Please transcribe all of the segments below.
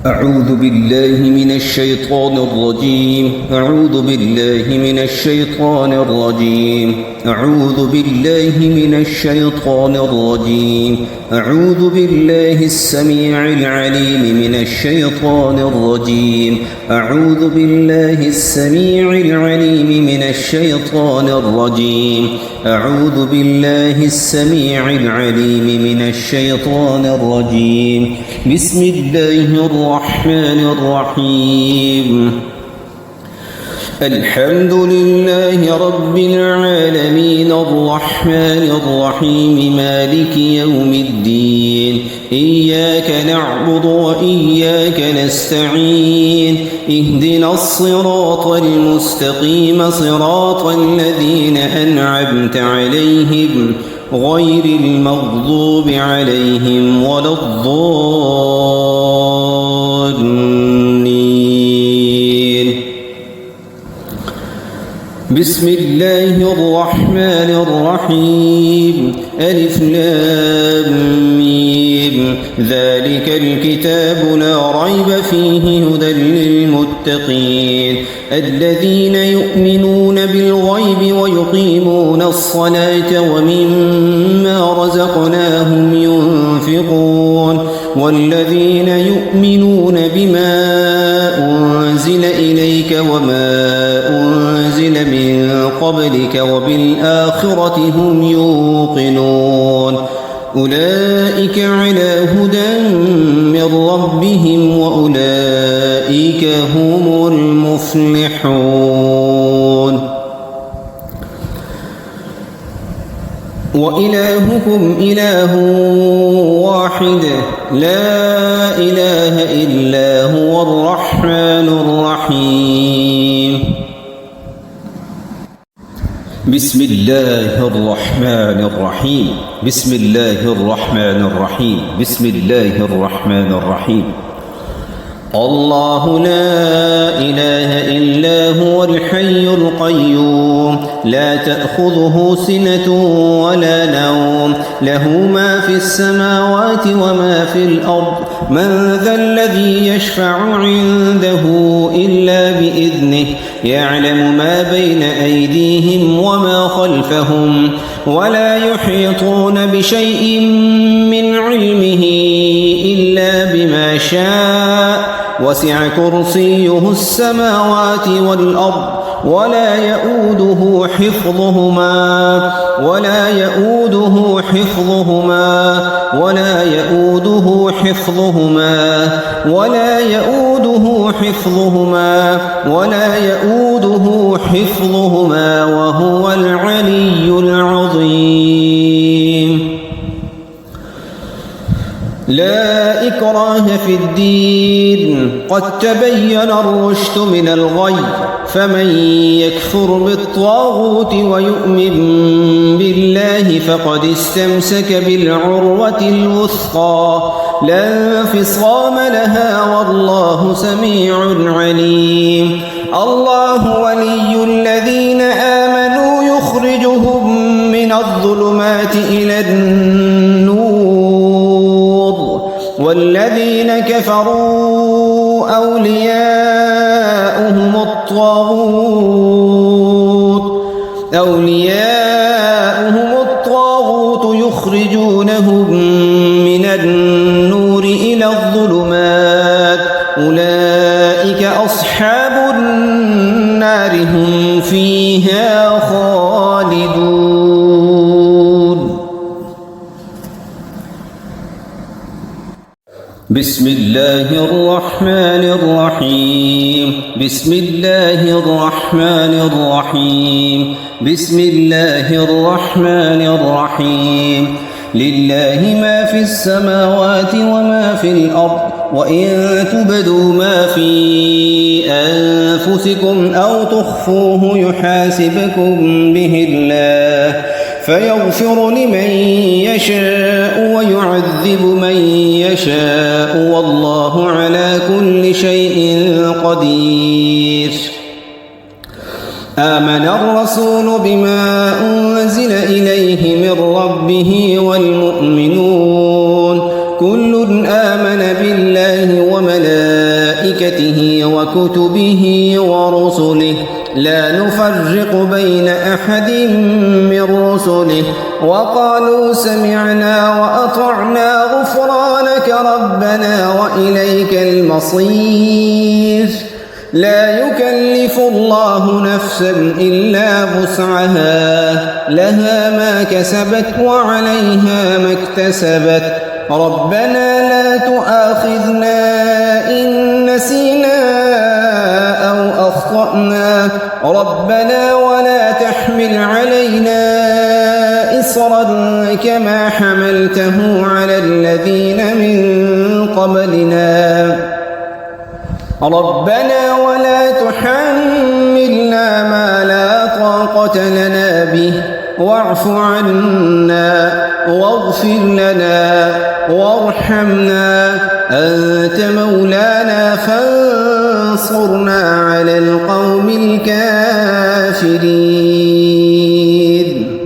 أعوذ بالله من الشيطان الرجيم. أعوذ بالله من الشيطان الرجيم. أعوذ بالله من الشيطان الرجيم. أعوذ بالله السميع العليم من الشيطان الرجيم. أعوذ بالله السميع العليم من الشيطان الرجيم. أعوذ بالله السميع العليم من الشيطان الرجيم. بسم الله الرحمن الرحيم. الحمد لله رب العالمين الرحمن الرحيم مالك يوم الدين. إياك نعبد وإياك نستعين. اهدنا الصراط المستقيم صراط الذين أنعمت عليهم غير المغضوب عليهم ولا الضالين. بسم الله الرحمن الرحيم. ألف لام ميم. ذلك الكتاب لا ريب فيه هدى للمتقين الذين يؤمنون بالغيب ويقيمون الصلاة ومما رزقناهم ينفقون والذين يؤمنون بما أنزل إليك وما أنزل من قبلك وبالآخرة هم يوقنون أولئك على هدى من ربهم وأولئك هم المفلحون. وإلهكم إله واحد لا إله إلا هو الرحمن الرحيم. بسم الله الرحمن الرحيم. بسم الله الرحمن الرحيم. بسم الله الرحمن الرحيم. الله لا إله إلا هو الحي القيوم لا تأخذه سنة ولا نوم له ما في السماوات وما في الأرض من ذا الذي يشفع عنده إلا بإذنه يعلم ما بين أيديهم وما خلفهم ولا يحيطون بشيء من علمه إلا بما شاء وسع كرسيه السماوات والأرض ولا يؤوده حفظهما ولا يؤوده حفظهما ولا يؤوده حفظهما ولا يؤوده حفظهما ولا يؤوده حفظهما وهو العلي العظيم. لا إكراه في الدين قد تبين الرشد من الغي فمن يكفر بالطاغوت ويؤمن بالله فقد استمسك بالعروة الوثقى لا انفصام لها والله سميع عليم. الله ولي الذين آمنوا يخرجهم من الظلمات إلى النور والذين كفروا أولياؤهم الطاغوت يخرجونهم من النور إلى الظلمات أولئك أصحاب النار هم فيها خالدون. بسم الله الرحمن الرحيم. بسم الله الرحمن الرحيم. بسم الله الرحمن الرحيم. لله ما في السماوات وما في الأرض وإن تبدوا ما في أنفسكم أو تخفوه يحاسبكم به الله فيغفر لمن يشاء ويعذب من يشاء والله على كل شيء قدير. آمن الرسول بما أنزل إليه من ربه والمؤمنون كل آمن بالله وملائكته وكتبه ورسله لا نفرق بين أحد من رسله وقالوا سمعنا وأطعنا غفرانك ربنا وإليك المصير. لا يكلف الله نفسا إلا وسعها لها ما كسبت وعليها ما اكتسبت ربنا لا تؤاخذنا إن نسينا أو أخطأنا ربنا ولا تحمل علينا إصرا كما حملته على الذين من قبلنا ربنا ولا تحملنا ما لا طاقة لنا به واعف عنا واغفر لنا وارحمنا أنت مولانا فانصرنا على القوم الكافرين.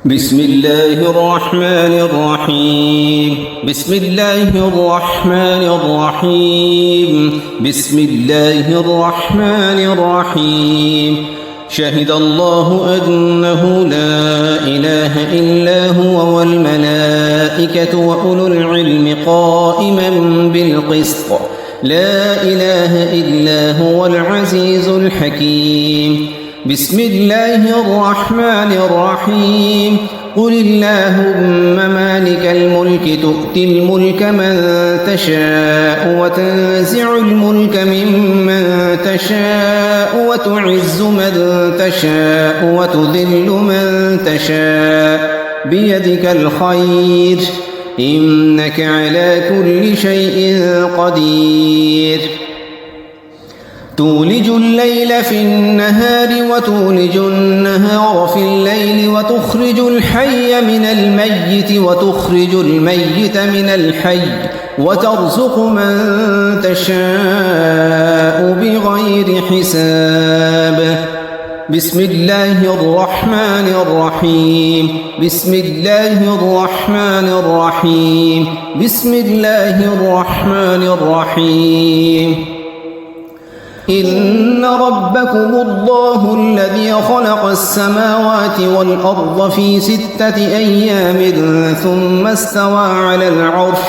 بسم الله الرحمن الرحيم. بسم الله الرحمن الرحيم. بسم الله الرحمن الرحيم. شهد الله أنه لا إله إلا هو والملائكة وأولو العلم قائما بالقسط لا إله إلا هو العزيز الحكيم. بسم الله الرحمن الرحيم. قل اللهم مالك الملك تؤتي الملك من تشاء وتنزع الملك ممن تشاء وتعز من تشاء وتذل من تشاء بيدك الخير إنك على كل شيء قدير. تولج الليل في النهار وتولج النهار في الليل وتخرج الحي من الميت وتخرج الميت من الحي وترزق من تشاء بغير حساب. بسم الله الرحمن الرحيم. بسم الله الرحمن الرحيم. بسم الله الرحمن الرحيم. إن ربكم الله الذي خلق السماوات والأرض في 6 أيام ثم استوى على العرش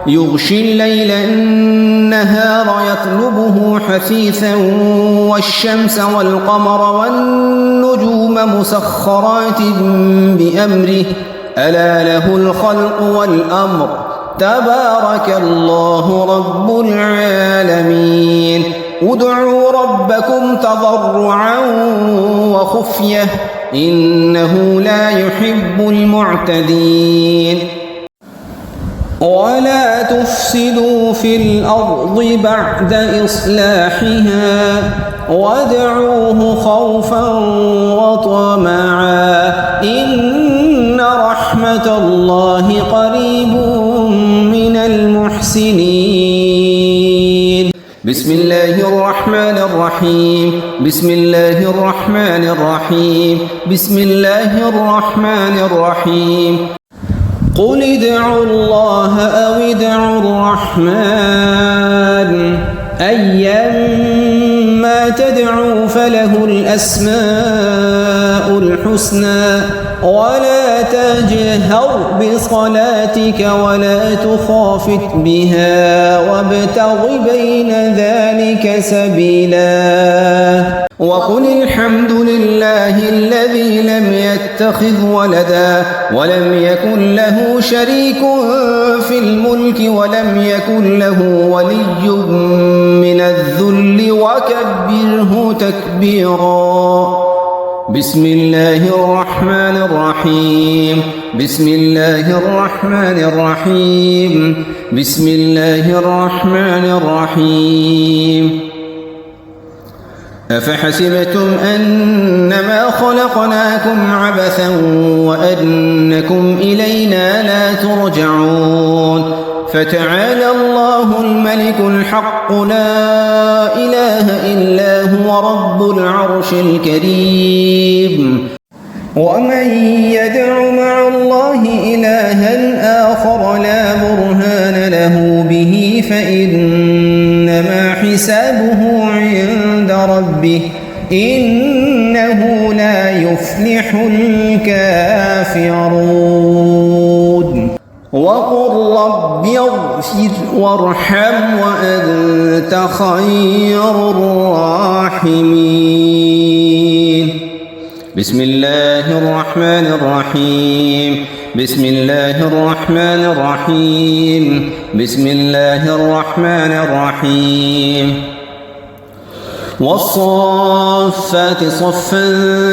يغشي الليل النهار يطلبه حثيثا والشمس والقمر والنجوم مسخرات بأمره ألا له الخلق والأمر تبارك الله رب العالمين. ادعوا ربكم تضرعا وخفية إنه لا يحب المعتدين. ولا تفسدوا في الأرض بعد إصلاحها وادعوه خوفا وطمعا إن رحمة الله قريب من المحسنين. بسم الله الرحمن الرحيم. بسم الله الرحمن الرحيم. بسم الله الرحمن الرحيم. قل ادعوا الله أو ادعوا الرحمن أيما تدعوا فله الأسماء الحسنى ولا تجهر بصلاتك ولا تخافت بها وابتغ بين ذلك سبيلا. وقل الحمد لله الذي لم يتخذ ولدا ولم يكن له شريك في الملك ولم يكن له ولي من الذل وكبره تكبيرا. بسم الله الرحمن الرحيم. بسم الله الرحمن الرحيم. بسم الله الرحمن الرحيم. أفحسبتم أنما خلقناكم عبثا وأنكم إلينا لا ترجعون فتعالى الله الملك الحق لا إله إلا هو رب العرش الكريم. ومن يدع مع الله إلها آخر لا برهان له به فإن فحسابه عند ربه إنه لا يفلح الكافرون وقل رب اغفر وارحم وأنت خير الراحمين بسم الله الرحمن الرحيم بسم الله الرحمن الرحيم بسم الله الرحمن الرحيم والصافات صفا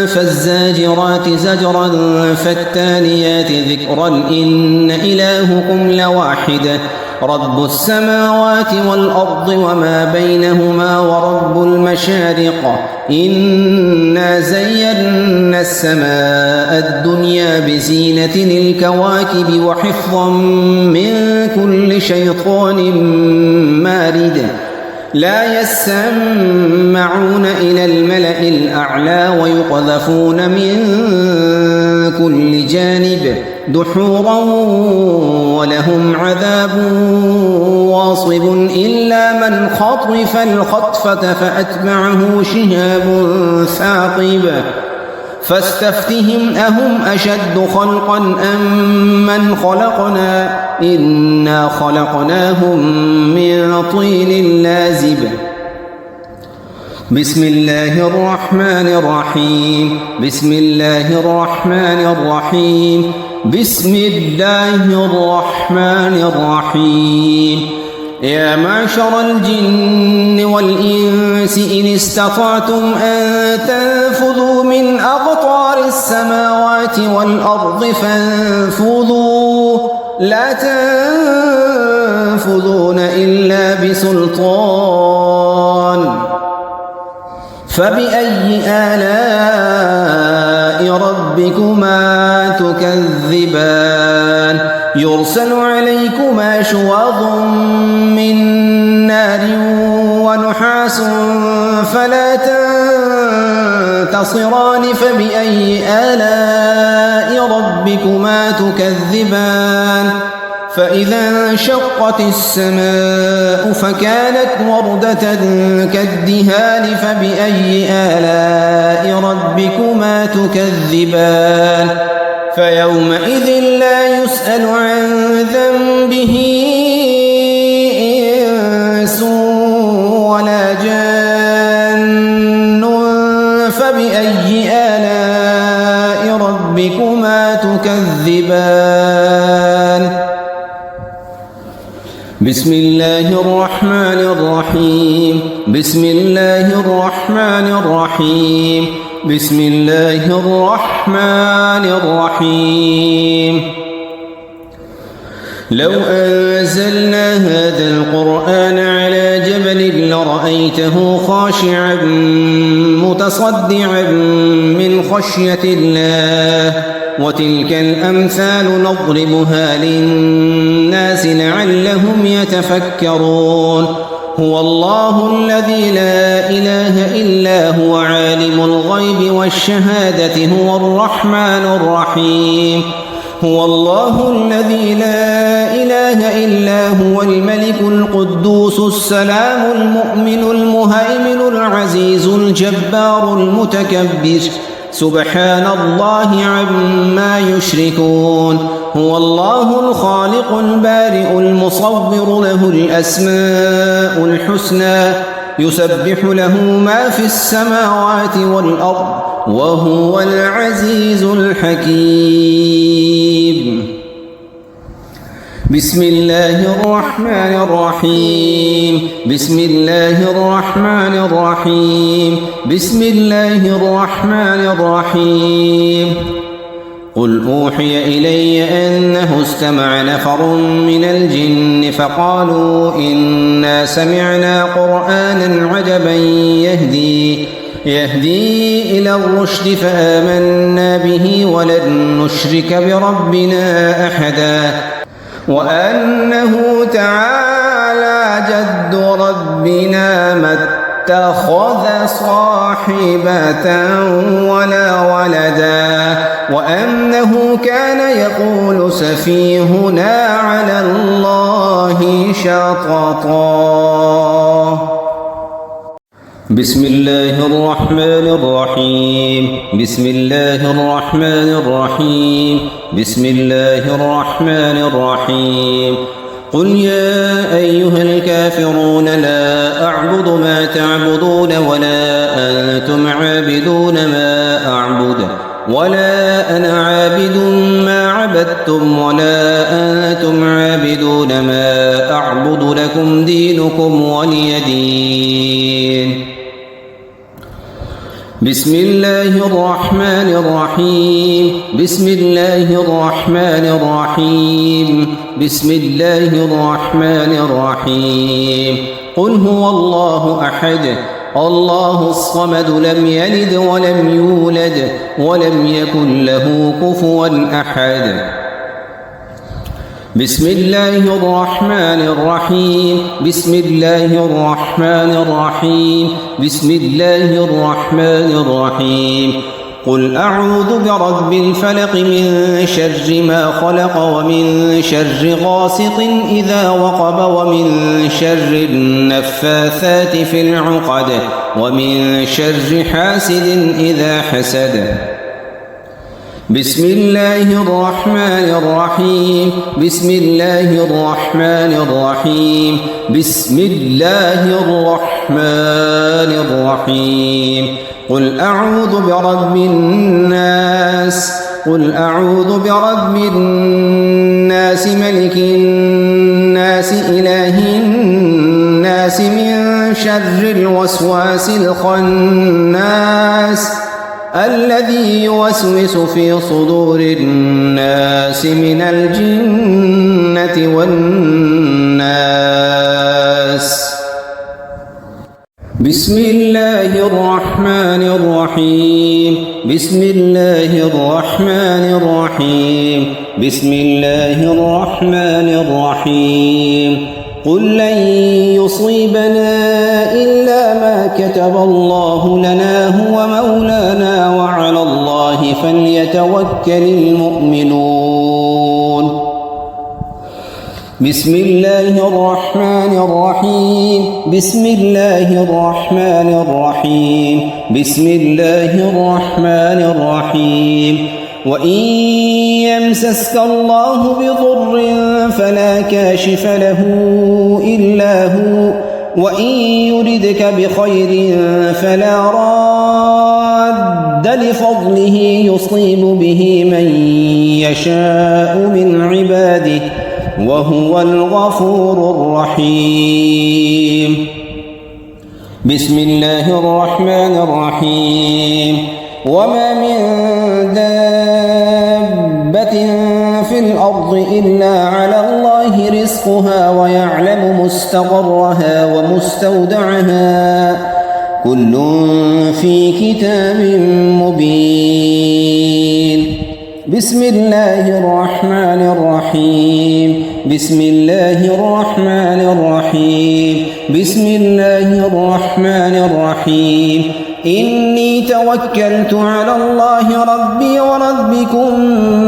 فالزاجرات زجرا فالتاليات ذكرا إن إلهكم لواحد رب السماوات والأرض وما بينهما ورب المشارق إنا زينا السماء الدنيا بزينة الكواكب وحفظا من كل شيطان مارد لا يسمعون إلى الملأ الأعلى ويقذفون من كل جانب دحورا ولهم عذاب واصب إلا من خطف الخطفة فأتبعه شهاب ثاقب فاستفتهم أهم أشد خلقا أم من خلقنا إنا خلقناهم من طين لازب بسم الله الرحمن الرحيم بسم الله الرحمن الرحيم بسم الله الرحمن الرحيم يا معشر الجن والإنس إن استطعتم أن تنفذوا من أقطار السماوات والأرض فانفذوا لا تنفذون إلا بسلطان فبأي آلاء ربكما تكذبان يرسل عليكما شواظ من نار ونحاس فلا تنتصران فبأي آلاء ربكما تكذبان فإذا انشقت السماء فكانت وردة كالدهان فبأي آلاء ربكما تكذبان فيومئذ لا يسأل عن ذنبه إنس ولا جان فبأي آلاء ربكما تكذبان بسم الله الرحمن الرحيم بسم الله الرحمن الرحيم بسم الله الرحمن الرحيم لو أنزلنا هذا القرآن على جبل لرأيته خاشعا متصدعا من خشية الله وتلك الأمثال نضربها للناس لعلهم يتفكرون هو الله الذي لا إله إلا هو عالم الغيب والشهادة هو الرحمن الرحيم هو الله الذي لا إله إلا هو الملك القدوس السلام المؤمن المهيمن العزيز الجبار المتكبر سبحان الله عما يشركون هو الله الخالق البارئ المصور له الأسماء الحسنى يسبح له ما في السماوات والأرض وهو العزيز الحكيم بسم الله الرحمن الرحيم بسم الله الرحمن الرحيم بسم الله الرحمن الرحيم قل أوحي إلي أنه استمع نفر من الجن فقالوا إنا سمعنا قرآنا عجبا يهدي إلى الرشد فآمنا به ولن نشرك بربنا أحدا وأنه تعالى جد ربنا ما اتخذ صاحبة ولا ولدا وأنه كان يقول سفيهنا على الله شططا بسم الله الرحمن الرحيم بسم الله الرحمن الرحيم بسم الله الرحمن الرحيم قل يا أيها الكافرون لا أعبد ما تعبدون ولا أنتم عابدون ما أعبد ولا أنا عابد ما عبدتم ولا أنتم عابدون ما أعبد لكم دينكم ولي دين بسم الله الرحمن الرحيم بسم الله الرحمن الرحيم بسم الله الرحمن الرحيم قل هو الله أحد الله الصمد لم يلد ولم يولد ولم يكن له كفوا أحد بسم الله الرحمن الرحيم بسم الله الرحمن الرحيم بسم الله الرحمن الرحيم قل أعوذ برب الفلق من شر ما خلق ومن شر غاسق إذا وقب ومن شر النفاثات في العقد ومن شر حاسد إذا حسد بسم الله الرحمن الرحيم بسم الله الرحمن الرحيم بسم الله الرحمن الرحيم قل أعوذ برب الناس قل أعوذ برب الناس ملك الناس إله الناس من شر الوسواس الخناس الذي يوسوس في صدور الناس من الجنة والناس بسم الله الرحمن الرحيم بسم الله الرحمن الرحيم بسم الله الرحمن الرحيم قل لن يصيبنا إلا ما كتب الله لنا هو مولانا وعلى الله فليتوكل المؤمنون بسم الله الرحمن الرحيم بسم الله الرحمن الرحيم بسم الله الرحمن الرحيم وإن يمسسك الله بضر فلا كاشف له إلا هو وإن يردك بخير فلا راد لفضله يصيب به من يشاء من عباده وهو الغفور الرحيم بسم الله الرحمن الرحيم وما من دابة في الأرض إلا على الله رزقها ويعلم مستقرها ومستودعها كل في كتاب مبين بسم الله الرحمن الرحيم بسم الله الرحمن الرحيم بسم الله الرحمن الرحيم إني توكلت على الله ربي وربكم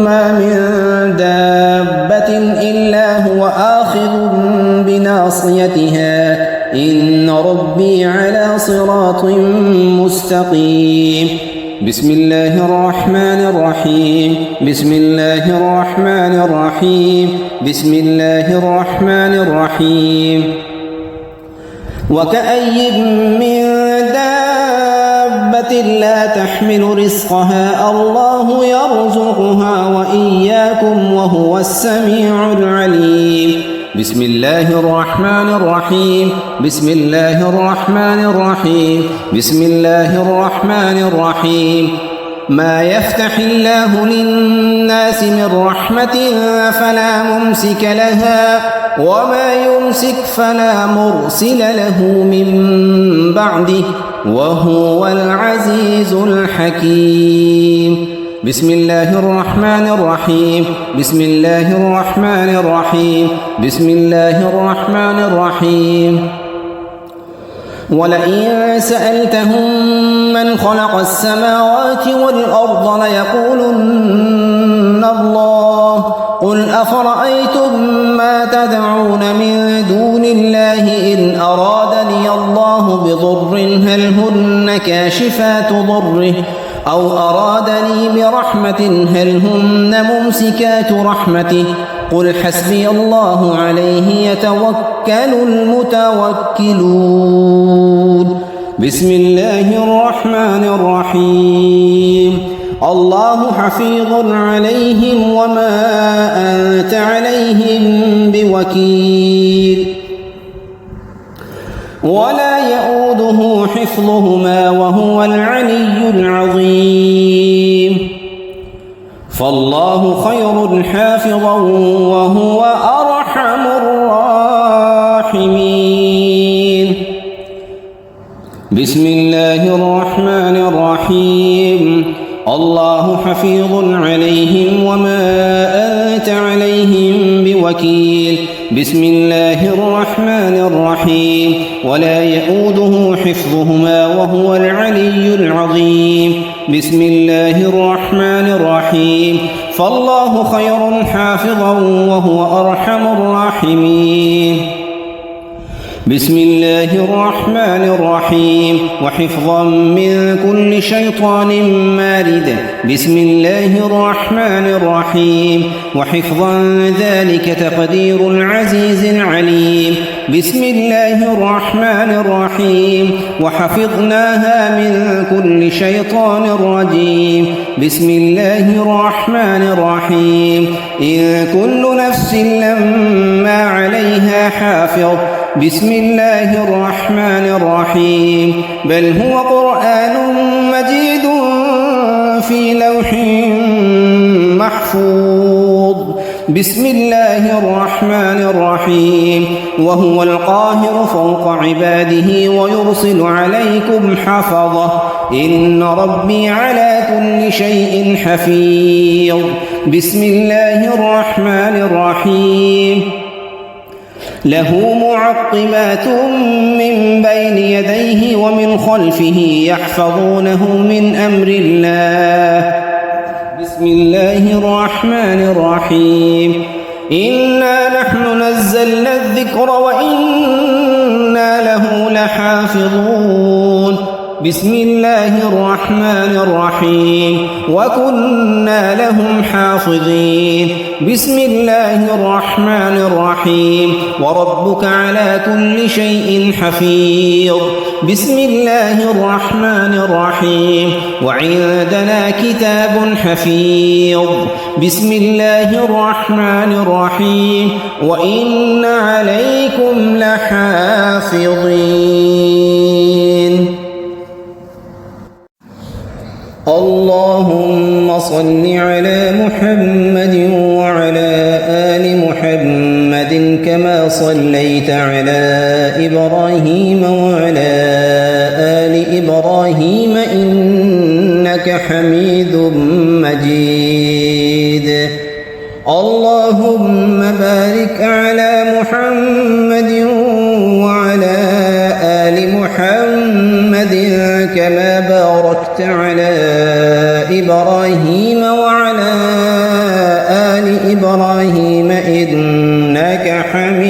ما من دابة إلا هو آخذ بناصيتها إن ربي على صراط مستقيم بسم الله الرحمن الرحيم بسم الله الرحمن الرحيم بسم الله الرحمن الرحيم وكأي من دابة لا تحمل رزقها الله يرزقها وإياكم وهو السميع العليم بسم الله الرحمن الرحيم بسم الله الرحمن الرحيم بسم الله الرحمن الرحيم ما يفتح الله للناس من رحمة فلا ممسك لها وما يمسك فلا مرسل له من بعده وهو العزيز الحكيم بسم الله الرحمن الرحيم بسم الله الرحمن الرحيم بسم الله الرحمن الرحيم ولئن سألتهم من خلق السماوات والأرض ليقولن الله قل أفرأيتم ما تدعون من دون الله إن أرادني الله الله بضر هل هن كاشفات ضره أو أرادني برحمة هل هن ممسكات رحمته قل حسبي الله عليه يتوكل المتوكلون. بسم الله الرحمن الرحيم. الله حفيظ عليهم وما أنت عليهم بوكيل ولا يؤوده حفظهما وهو العلي العظيم. فالله خير حافظا وهو أرحم الراحمين. بسم الله الرحمن الرحيم. الله حفيظ عليهم وما أنت عليهم بوكيل. بسم الله الرحمن الرحيم. ولا يؤوده حفظهما وهو العلي العظيم. بسم الله الرحمن الرحيم. فالله خير حافظا وهو أرحم الراحمين. بسم الله الرحمن الرحيم. وحفظا من كل شيطان مارد. بسم الله الرحمن الرحيم. وحفظا ذلك تقدير العزيز العليم. بسم الله الرحمن الرحيم. وحفظناها من كل شيطان رجيم. بسم الله الرحمن الرحيم. إن كل نفس لما عليها حافظ. بسم الله الرحمن الرحيم. بل هو قرآن مجيد في لوح محفوظ. بسم الله الرحمن الرحيم. وهو القاهر فوق عباده ويرسل عليكم حفظة. إن ربي على كل شيء حفيظ. بسم الله الرحمن الرحيم. له معقبات من بين يديه ومن خلفه يحفظونه من أمر الله. بسم الله الرحمن الرحيم. إنا نحن نزلنا الذكر وإنا له لحافظون. بسم الله الرحمن الرحيم. وكنا لهم حافظين. بسم الله الرحمن الرحيم. وربك على كل شيء حفيظ. بسم الله الرحمن الرحيم. وعندنا كتاب حفيظ. بسم الله الرحمن الرحيم. وإن عليكم لحافظين. اللهم صل على محمد وعلى آل محمد كما صليت على إبراهيم وعلى آل إبراهيم إنك حميد مجيد. اللهم بارك على محمد وعلى آل محمد كما باركت على إبراهيم وعلى آل إبراهيم إنك حميد